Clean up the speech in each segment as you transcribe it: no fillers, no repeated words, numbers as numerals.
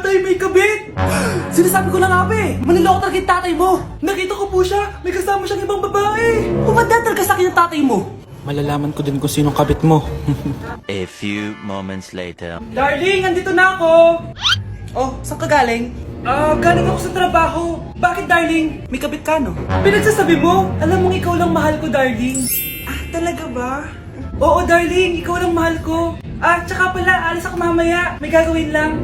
tatay may kabit! Sinasabi ko lang nga manloloko talaga yung tatay mo! Nakita ko po siya, may kasama siyang ibang babae! Ba't talaga sa akin yung tatay mo? Malalaman ko din kung sinong kabit mo. A few moments later. Darling, andito na ako! Oh, saan ka galing? Galing ako sa trabaho. Bakit, darling? May kabit ka, no? Pinagsasabi mo? Alam mong ikaw lang mahal ko, darling. Talaga ba? Oo, darling. Ikaw lang mahal ko. Tsaka pala, alis ako mamaya. May gagawin lang.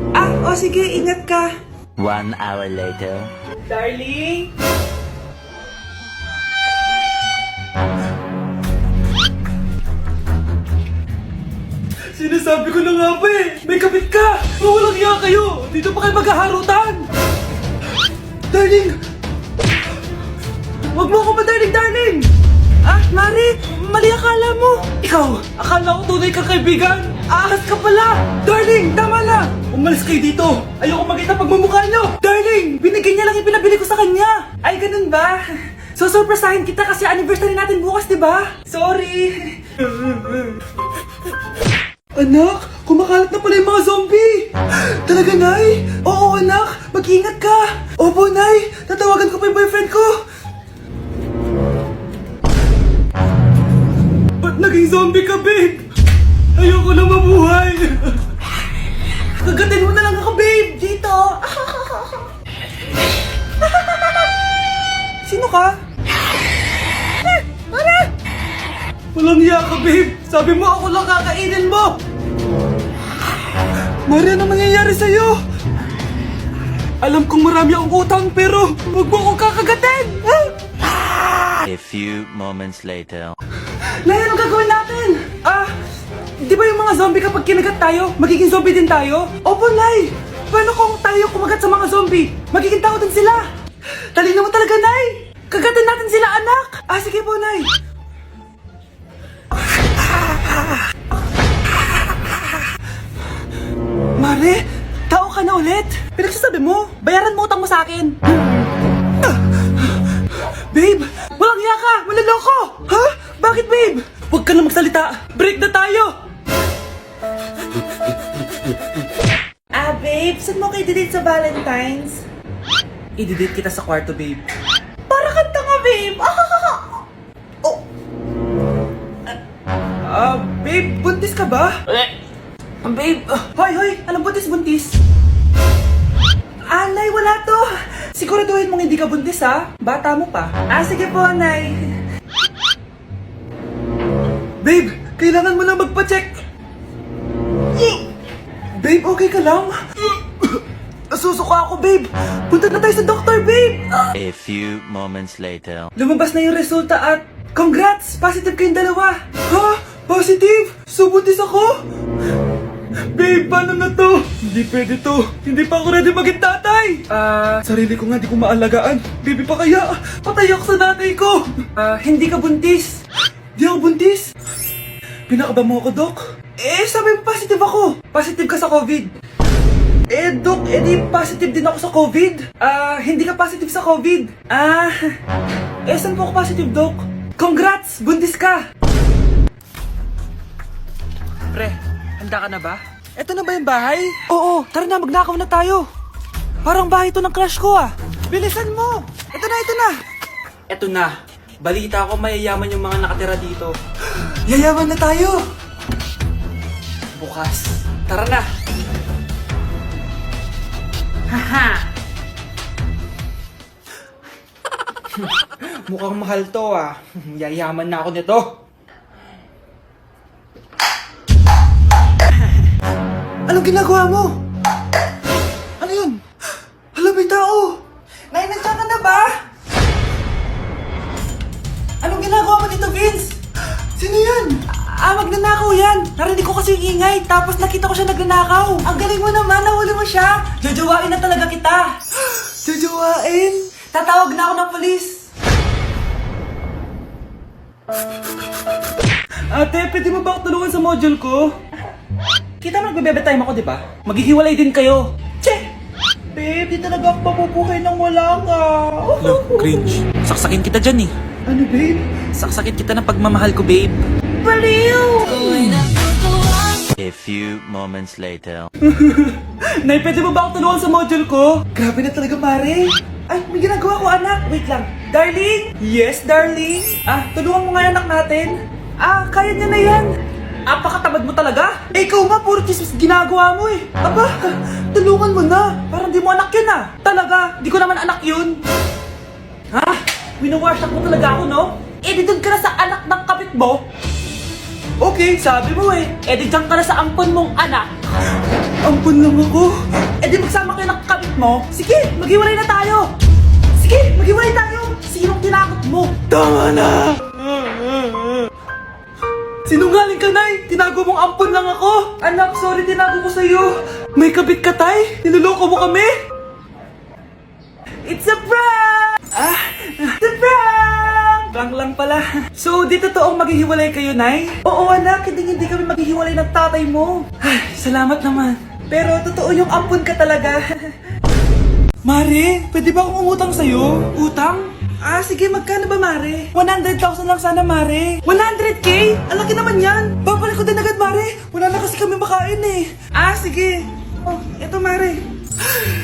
Sige. Ingat ka. 1 hour later. Darling? Sinasabi ko na nga may kabit ka! Walang iya kayo! Dito pa kayo maghaharutan! Darling! Wag mo ako darling! Mari! Mali akala mo! Ikaw! Akala ko tunay kang kaibigan! Ahas ka pala! Darling! Tama na! Umalis kayo dito! Ayoko makita pagmumukha nyo! Darling! Binigyan niya lang yung pinabili ko sa kanya! Ay, ganun ba? So, surpresahin kita kasi anniversary natin bukas, diba? Sorry! Anak, kumakalat na pala yung mga zombie! Talaga, Nay? Oo, anak! Mag-ingat ka! Opo, Nay! Tatawagan ko pa yung boyfriend ko! Ba't naging zombie ka, babe? Ayoko na mabuhay! Kagatin mo na lang ako, babe! Dito! Sino ka? Walang hiya ka, babe! Sabi mo ako lang kakainin mo! Mari, ano mangyayari sa'yo? Alam kong marami akong utang pero huwag mo akong kakagatin! A few moments later. Nay, anong gagawin natin? Di ba yung mga zombie kapag kinagat tayo, magiging zombie din tayo? Opo, Nay! Paano kung tayo kumagat sa mga zombie? Magiging tao din sila! Talino mo talaga, Nay! Kagatin natin sila, anak! Sige po, Nay! Mare, tao ka na ulit? Pinagsasabi mo, bayaran mo utang mo sa akin. Babe, walang hiya ka! Maloloko! Ha? Bakit, babe? Huwag ka na magsalita. Break na tayo! Babe, saan mo kayo didate sa Valentine's? I-didate kita sa kwarto, babe. Para kang tanga, babe! Babe, buntis ka ba? Babe, hoy, anong buntis? Nay, wala to. Siguraduhin mong hindi ka buntis, ha? Bata mo pa. Sige po, Nay. Babe, kailangan mo na magpa-check. Babe, okay ka lang? Nasusuka ako, babe. Punta na tayo sa doktor, babe. A few moments later. Lumabas na yung resulta at congrats! Positive kayong dalawa. Ha? Positive? So buntis ako? Babe, paano na to? Hindi pwede to. Hindi pa ako ready maging tatay. Sarili ko nga di ko maalagaan. Baby pa kaya? Patay ako sa nanay ko. Hindi ka buntis. Di ako buntis? Pinakaba mo ako, Dok? Sabi mo positive ako. Positive ka sa COVID. Dok, di positive din ako sa COVID. Hindi ka positive sa COVID. Saan po ako positive, Dok? Congrats! Buntis ka! Pre, handa ka na ba? Eto na ba yung bahay? Oo, tara na, magnakaw na tayo. Parang bahay to ng crush ko Bilisan mo! Ito na! Eto na. Balita ko mayayaman yung mga nakatira dito. Yayaman na tayo! Bukas. Tara na! Haha! Mukhang mahal to Yayaman na ako nito. Anong ginagawa mo? Ano yun? Hala, may tao! Nay, nandiyan ka na ba? Anong ginagawa mo dito, Vince? Sino yan? Magnanakaw yan! Narinig ko kasi yung ingay, tapos nakita ko siya nagnanakaw. Ang galing mo naman, nahuli mo siya! Jojowain na talaga kita! Jojowain? Tatawag na ako ng polis! Ate, pwede mo ba ako tulungan sa module ko? Kita mo nagbebebe time ako, di ba? Maghihiwalay din kayo. Che! Babe, di talaga ako papupuhay nang wala ka. Look, cringe. Saksakin kita dyan Ano, babe? Saksakin kita ng pagmamahal ko, babe. Baliw! A few moments later. Nay, pwede mo ba akong tulungan sa module ko? Grabe na talaga, Mare. Ay, may ginagawa ko, anak. Wait lang. Darling? Yes, darling? Tulungan mo nga yung anak natin. Kaya niya na yan. Apakatamad mo talaga. Ikaw nga, puro chismis ginagawa mo eh. Aba, tulungan mo na. Parang di mo anak yun Talaga, di ko naman anak yun. Winawasak mo talaga ako, no? Di doon ka na sa anak ng kapit mo. Okay, sabi mo eh. Di dyan ka na sa ampon mong anak. Ampon lang ako. Di magsama kayo ng kapit mo. Sige, maghiwalay na tayo. Sige, maghiwalay tayo. Sinong tinakot mo? Tama na! Sinungaling ka, Nay! Tinago mong ampon lang ako! Anak, sorry, tinago ko sa'yo! May kabit ka, Tay? Niloloko mo kami? It's a prank! It's a prank! Prank lang pala. So, di totoong maghihiwalay kayo, Nay? Oo, anak, hindi kami maghihiwalay ng tatay mo. Ay, salamat naman. Pero totoo yung ampon ka talaga. Mare, pwede ba akong umutang sa'yo? Utang? Sige, magkano ba, Mare? 100,000 lang sana, Mare. 100K? Ang laki naman yan. Babalik ko din agad, Mare. Wala na kasi kami makain eh. Sige. Oh, eto, Mare.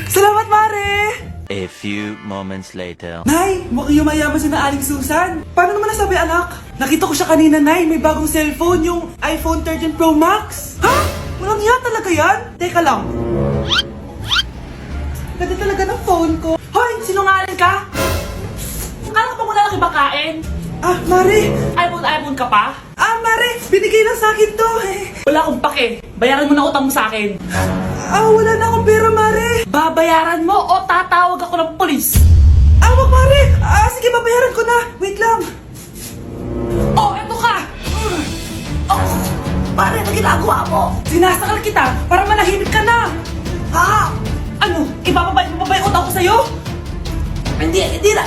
Salamat, Mare! A few moments later. Nay, mukhang yumayaman si na Aling Susan. Paano naman nasabi, anak? Nakita ko siya kanina, Nay. May bagong cellphone, yung iPhone 13 Pro Max. Walang yan talaga yan? Teka lang. Ganda talaga ng phone ko. Hoy, sinungaling ka? Akala ko ba wala nang ibakain? Mare! iPhone ka pa? Mare! Binigay lang sa akin to Wala akong pake. Bayaran mo na utang mo sa akin. Wala na akong pera, Mare! Babayaran mo o tatawag ako ng polis. Wag, Mare! Sige, babayaran ko na! Wait lang! Oh, eto ka! Pare, ano ginagawa mo? Sinasakal kita para manahimik ka na! Ano? Ibababay mo ba yung utang ko sa'yo? Hindi na.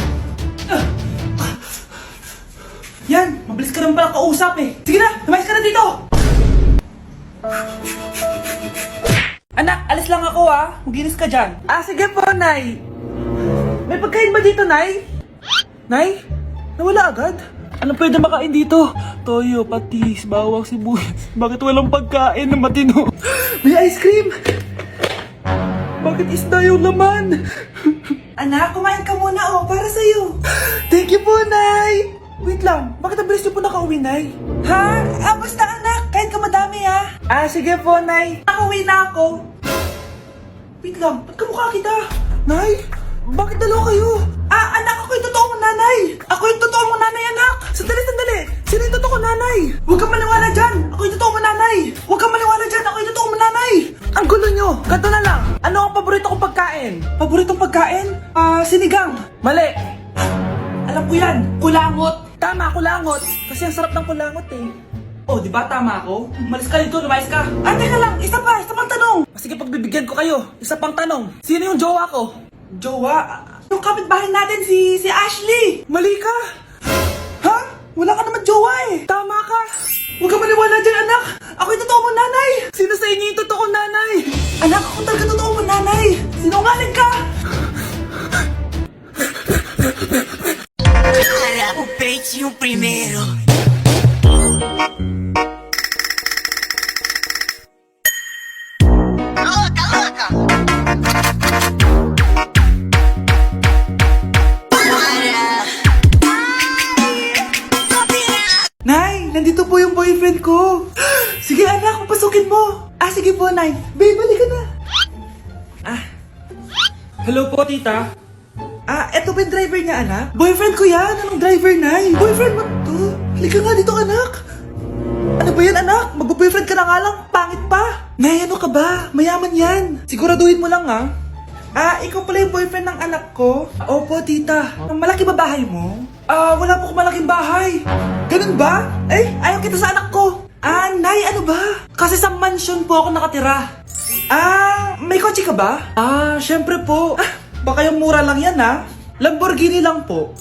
Yan! Mabilis ka naman pala kausap eh! Sige na! Lumayas ka na dito! Anak, alis lang ako Maginis ka dyan. Sige po, Nay. May pagkain ba dito, Nay? Nay? Nawala agad? Ano pwede makain dito? Toyo, patis, bawang, sibuyas. Bakit walang pagkain na matino? May ice cream! Bakit isda yung laman? Anak, kumain ka muna para sa'yo. Thank you po, Nay! Wait lang, bakit ang bilis niyo po nakauwi, Nay? Basta anak, kahit ka madami sige po, Nay. Nakauwi na ako. Wait lang, ba't kamukha kita? Nay, bakit dalawa kayo? Anak, ako yung totoo mong nanay. Ako yung totoo mong nanay, anak. Sandali. Sino yung totoo kong nanay? Huwag kang maniwala dyan. Ako yung totoo mong nanay. Huwag kang maniwala dyan. Ako yung totoo mong nanay. Ang gulo nyo. Ganto na lang. Ano ang paborito kong pagkain? Paboritong pagkain? Sinigang. Mali. Alam ko yan. Kulangot. Tama, kulangot. Kasi ang sarap ng kulangot eh. Oh, di ba tama ako? Malis ka dito, lumayas ka. Teka lang. Isa pang tanong. Sige, pagbibigyan ko kayo. Isa pang tanong. Sino yung jowa ko? Jowa? Yung kapitbahay natin, si Ashley. Mali ka. Wala ka naman jowa eh. Tama ka. Huwag ka maniwala dyan, anak. Ako yung totoo mong nanay. Sino sa inyo yung totoo kong nanay? Anak, ako talaga totoo mong nanay. Sinungaling ka. Para o peito yung primeiro. Louca! Nay, nandito po yung boyfriend ko. Sige anak, papasukin mo. Sige po, Nay. Babe, balik ka na. Hello po, tita. Eto ba yung driver niya, anak? Boyfriend ko yan. Anong driver, Nay? Boyfriend mo to? Halika nga dito, anak. Ano ba yan, anak? Mag-boyfriend ka na nga lang. Pangit pa. Nay, ano ka ba? Mayaman yan. Siguraduhin mo lang, ikaw pala yung boyfriend ng anak ko? Opo, tita. Malaki ba bahay mo? Wala po akong malaking bahay. Ganun ba? Ayaw kita sa anak ko. Nay, ano ba? Kasi sa mansion po ako nakatira. May kotse ka ba? Syempre po. Baka yung mura lang yan, Lamborghini lang po.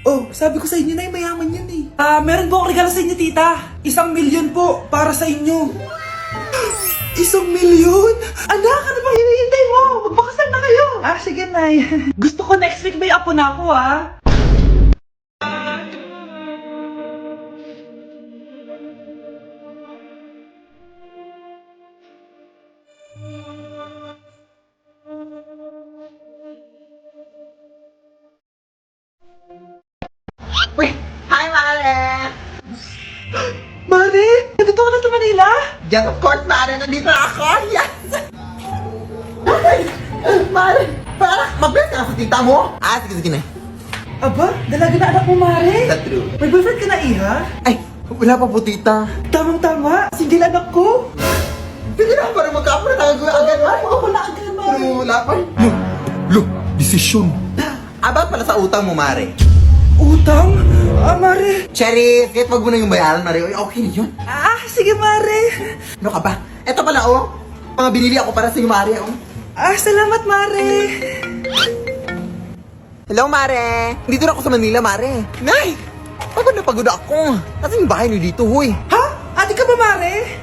Oh, sabi ko sa inyo na mayaman yan eh. Meron po akong regalo sa inyo, tita. 1,000,000 po para sa inyo. 1,000,000? Anak, ano bang hinihintay mo? Magpakasal na kayo. Sige, Nay. Gusto ko next week may apo na ako, Yes, of course, Mare. Nandito na ako. Yes! Ay, Mare, para mabilis ka na sa tita mo. Ah, sige na. Aba, dalaga na anak mo, Mare. That's true. May boyfriend ka na, Iha? Ay, wala pa po, tita. Tamang-tama, single anak ko. Sige na, para magkapura tayo agad, Mare. Oo, wala agad, Mare. Pero wala pa. Lo, desisyon. About pala sa utang mo, Mare. Utang? Mare. Cherry, kahit wag mo na yung bayaran, Mare. Oy, okay na yun. Sige, Mare. Ano ka ba? Eto pala, oh. Mga binili ako para sa iyo, Mare, oh. Salamat, Mare. Hello, Mare. Dito na ako sa Manila, Mare. Nay! Pagod na pagod ako. Kasi yung bahay niyo dito, huy. Ha? Ate ka ba, Mare?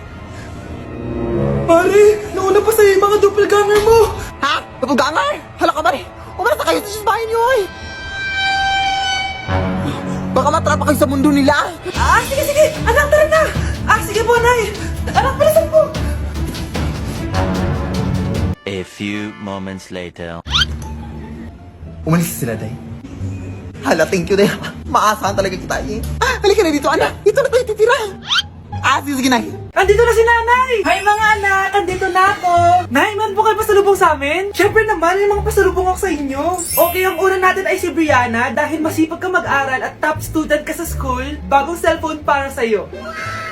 Mare, nauna pa sa'yo yung mga doppelganger mo. Ha? Napugangar? Hala ka, Mare. Umalas na kayo sa bahay niyo, huy. Baka matrapa kayo sa mundo nila. Sige. Anak, tara na. Sige po, Nay. Anak, palasan po. A few moments later. Umalis sila, Day. Hala, thank you, Day. Maasahan talaga kita, eh. Halika na dito, anak. Dito na tayo titira. Sige, Nay. Andito na si Nanay! Hi mga anak! Andito na ako! Nay, man po kayo pasalubong sa amin? Siyempre naman, may mga pasalubong ako sa inyo. Okay, ang una natin ay si Brianna dahil masipag ka mag-aral at top student ka sa school. Bagong cellphone para sa'yo.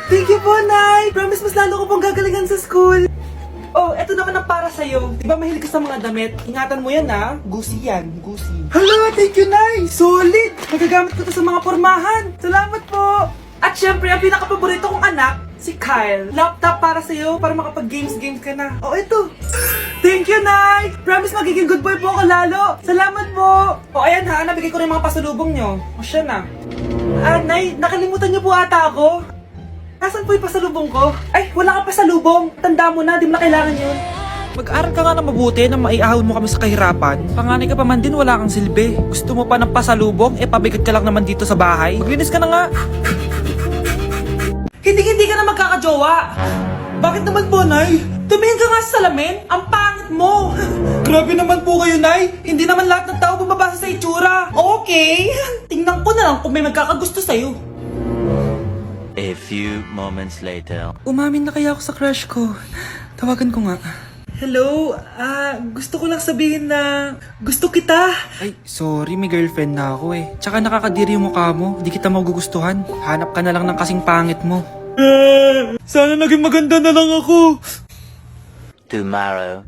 Thank you po, Nay! Promise mas lalo ko pong gagalingan sa school. Oh, eto naman ang para sa'yo. Di ba mahilig ka sa mga damit? Ingatan mo yan, ha? Gucci yan, Gucci. Hala, thank you, Nay! Solid! Magagamit ko to sa mga pormahan. Salamat po! At syempre, ang pinaka-paborito kong anak, si Kyle. Laptop para sa'yo, para makapag-games ka na. Oh, ito. Thank you, Nay! Promise magiging good boy po ako lalo. Salamat po. O, ayan ha, nabigay ko rin mga pasalubong nyo. O, siya na. Nay, nakalimutan niyo po ata ako. Nasaan po yung pasalubong ko? Ay, wala ka pasalubong. Tanda mo na, di mo na kailangan yun. Mag-aral ka nga na mabuti na maiahon mo kami sa kahirapan. Panganay ka pa man din, wala kang silbi. Gusto mo pa ng pasalubong? Pabigat ka lang naman dito sa bahay. Maglinis ka na nga. Hindi ka na magkakajowa. Bakit naman po, Nay? Tumingin ka nga sa salamin. Ang pangit mo. Grabe naman po kayo, Nay. Hindi naman lahat ng tao bumabasa sa itsura. Okay. Tingnan ko na lang kung may magkakagusto sa'yo. A few moments later. Umamin na kaya ako sa crush ko. Tawagan ko nga. Hello, gusto ko lang sabihin na gusto kita. Ay, sorry, may girlfriend na ako eh. Tsaka nakakadiri yung mukha mo, di kita magugustuhan. Hanap ka na lang ng kasing pangit mo. Sana naging maganda na lang ako. Tomorrow.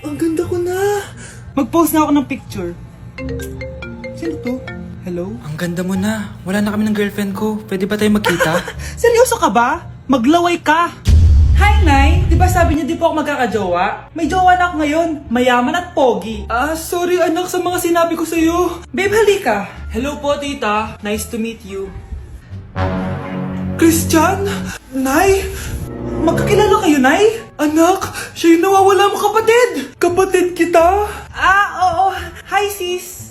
Ang ganda ko na. Mag-post na ako ng picture. Sino to? Hello? Ang ganda mo na. Wala na kami ng girlfriend ko. Pwede ba tayo magkita? Seryoso ka ba? Maglaway ka. Hi, Nay! Di ba sabi niyo di po ako magkakajowa? May jowa na ako ngayon. Mayaman at pogi. Sorry anak sa mga sinabi ko sa'yo. Babe, halika. Hello po, tita. Nice to meet you. Christian? Nay? Magkakilala kayo, Nay? Anak, siya yung nawawala mo kapatid. Kapatid kita? Oo. Hi, sis.